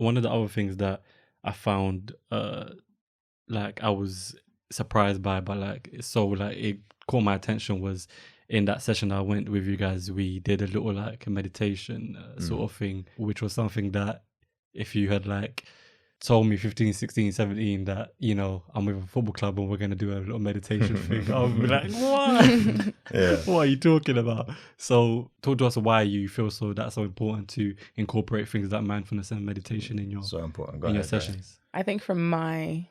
one of the other things that I found, like I was surprised by, but like so like it caught my attention was in that session I went with you guys, we did a little like meditation sort of thing, which was something that if you had like told me 15, 16, 17 that, you know, I'm with a football club and we're going to do a little meditation thing, I would be like, what? Yeah. What are you talking about? So talk to us why you feel that's so important to incorporate things like mindfulness and meditation in your, So important. Go in your ahead, Ray. sessions. I think from my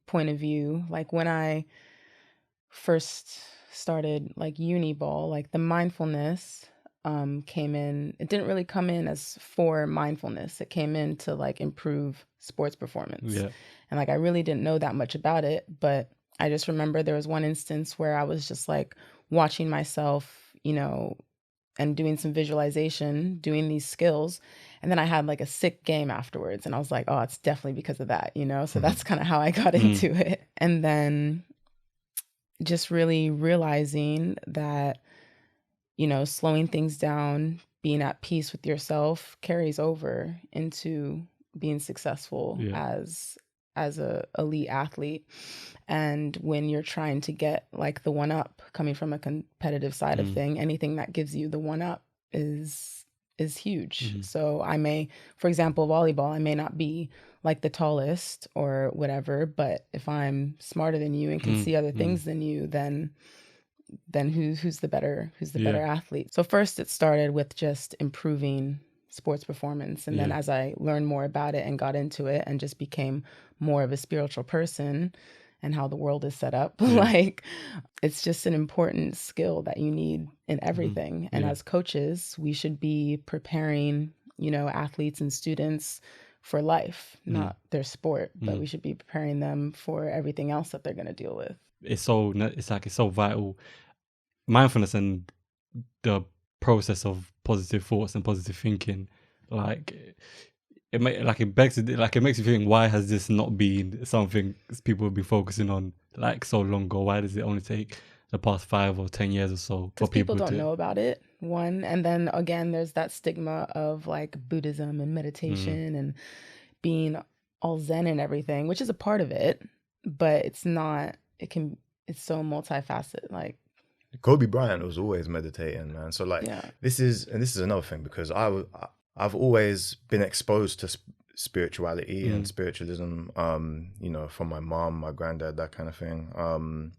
point of view, like when I first started like uni ball, like the mindfulness came in. It didn't really come in as for mindfulness. It came in to like improve sports performance. Yeah. And like I really didn't know that much about it, but I just remember there was one instance where I was just like watching myself, you know, and doing some visualization, doing these skills. And then I had like a sick game afterwards. And I was like, oh, it's definitely because of that, you know? So that's kind of how I got into it. And then just really realizing that, you know, slowing things down, being at peace with yourself carries over into being successful as a elite athlete. And when you're trying to get like the one up, coming from a competitive side of thing, anything that gives you the one up is huge. So I may, for example, volleyball, I may not be like the tallest or whatever, but if I'm smarter than you and can see other things than you, then who's the better athlete? So first it started with just improving sports performance, and then as I learned more about it and got into it and just became more of a spiritual person and how the world is set up, like it's just an important skill that you need in everything. And as coaches, we should be preparing, you know, athletes and students for life, not their sport, but we should be preparing them for everything else that they're going to deal with. It's so vital. Mindfulness and the process of positive thoughts and positive thinking, like it makes you think, why has this not been something people have been focusing on like so long ago? Why does it only take the past 5 or 10 years or so for people people don't know about it, one, and then again there's that stigma of like Buddhism and meditation and being all zen and everything, which is a part of it, but it's not, it's so multifaceted. Like Kobe Bryant was always meditating, man. So like this is another thing, because I've always been exposed to spirituality and spiritualism, you know, from my mom, my granddad, that kind of thing.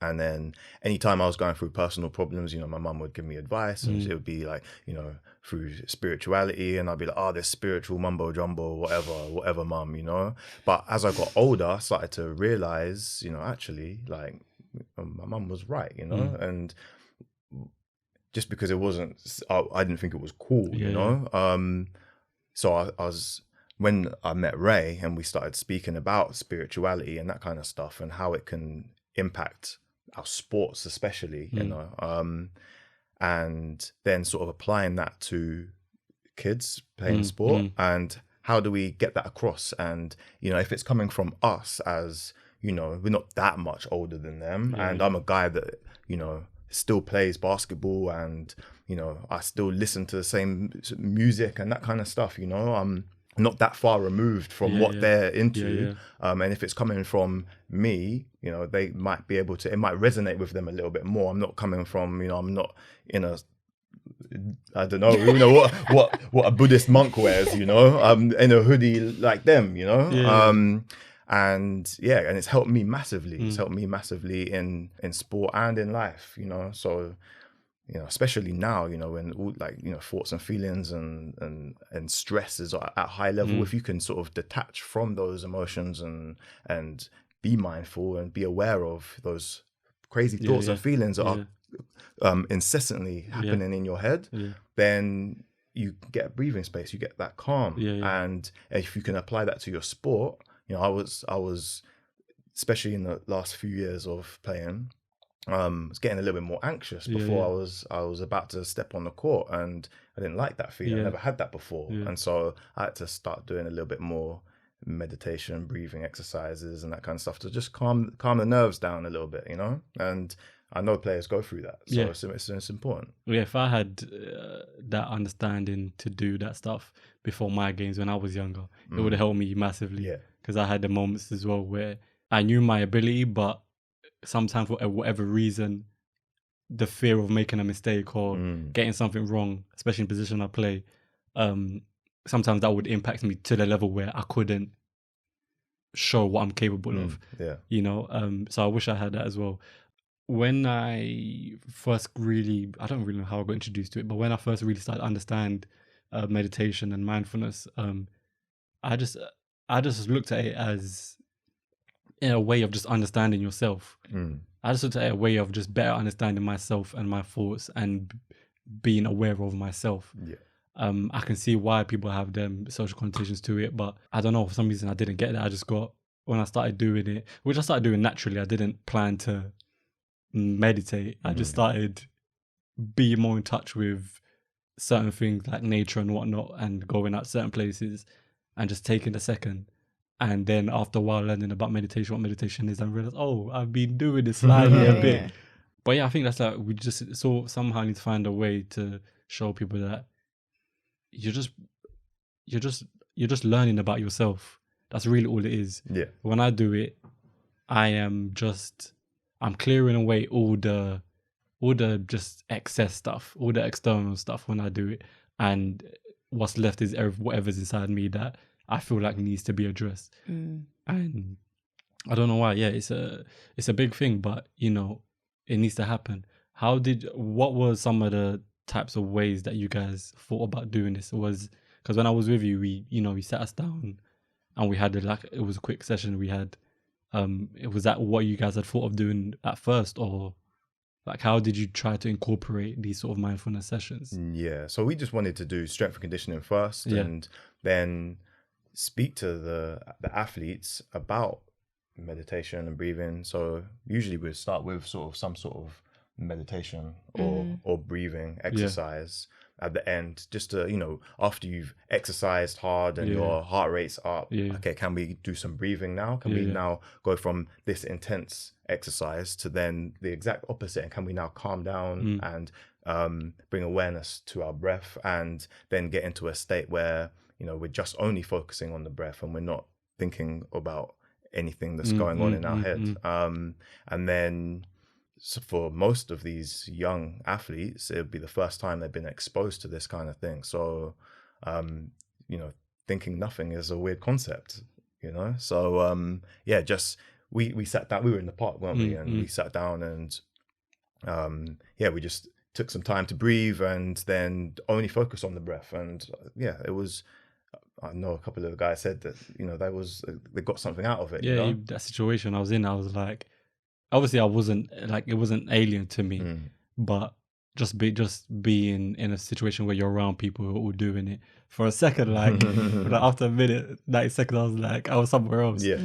And then anytime I was going through personal problems, you know, my mum would give me advice, and it would be like, you know, through spirituality, and I'd be like, oh, this spiritual mumbo jumbo, whatever, mum, you know. But as I got older, I started to realize, you know, actually, like, my mum was right, you know. And just because it wasn't, I didn't think it was cool, you know. So I was, when I met Ray and we started speaking about spirituality and that kind of stuff and how it can impact our sports especially, you know, and then sort of applying that to kids playing sport, and how do we get that across? And, you know, if it's coming from us, as, you know, we're not that much older than them, and I'm a guy that, you know, still plays basketball, and, you know, I still listen to the same music and that kind of stuff, you know. I'm not that far removed from what they're into. And if it's coming from me, you know, they might be able to, it might resonate with them a little bit more. I'm not coming from, you know, I'm not in a, I don't know, you know, what a Buddhist monk wears, you know, in a hoodie like them, you know. And it's helped me massively. It's helped me massively in sport and in life, you know. So, you know, especially now, you know, when all, like, you know, thoughts and feelings and stress is at high level, if you can sort of detach from those emotions and be mindful and be aware of those crazy thoughts and feelings that are incessantly happening in your head, then you get a breathing space, you get that calm. And if you can apply that to your sport, you know, I was especially in the last few years of playing, was getting a little bit more anxious before I was about to step on the court, and I didn't like that feeling. I never had that before. And so I had to start doing a little bit more meditation, breathing exercises and that kind of stuff to just calm the nerves down a little bit, you know. And I know players go through that, so Yeah. it's important. Yeah, if I had that understanding to do that stuff before my games when I was younger, it would have helped me massively. Yeah. Because I had the moments as well where I knew my ability, but sometimes for whatever reason, the fear of making a mistake or getting something wrong, especially in position I play, sometimes that would impact me to the level where I couldn't show what I'm capable of. Yeah. You know, so I wish I had that as well. When I first really, I don't really know how I got introduced to it, but when I first really started to understand meditation and mindfulness, I just looked at it as in a way of just understanding yourself. I just looked at it a way of just better understanding myself and my thoughts and being aware of myself. Yeah. I can see why people have them social connotations to it, but I don't know, for some reason I didn't get that. I just got, when I started doing it, which I started doing naturally, I didn't plan to meditate. I just started being more in touch with certain things like nature and whatnot, and going out certain places and just taking a second. And then after a while learning about meditation, what meditation is, I realized, oh, I've been doing this slightly a bit. But yeah, I think that's like, we just somehow need to find a way to show people that you're just learning about yourself. That's really all it is. Yeah. When I do it, I'm clearing away all the just excess stuff, all the external stuff when I do it, and what's left is whatever's inside me that I feel like needs to be addressed. And I don't know why. Yeah, it's a big thing, but you know, it needs to happen. What were some of the types of ways that you guys thought about doing this? Because when I was with you, we sat us down and we had it was a quick session we had. Was that what you guys had thought of doing at first, or like how did you try to incorporate these sort of mindfulness sessions? Yeah, so we just wanted to do strength and conditioning first, and then speak to the athletes about meditation and breathing. So usually we'd start with some sort of meditation or breathing exercise at the end, just to, after you've exercised hard and your heart rate's up, okay, can we do some breathing now? Can we now go from this intense exercise to then the exact opposite, and can we now calm down and bring awareness to our breath, and then get into a state where we're just only focusing on the breath and we're not thinking about anything that's going on in our head. And then, so for most of these young athletes, it would be the first time they've been exposed to this kind of thing. So, thinking nothing is a weird concept, So, just we sat down. We were in the park, weren't we? And we sat down and, we just took some time to breathe and then only focus on the breath. And it was. I know a couple of the guys said that they got something out of it. Yeah, that situation I was in, I was like, obviously I wasn't like, it wasn't alien to me, but just being in a situation where you're around people who are all doing it for a second, like after a minute, 90 seconds, I was somewhere else. Yeah.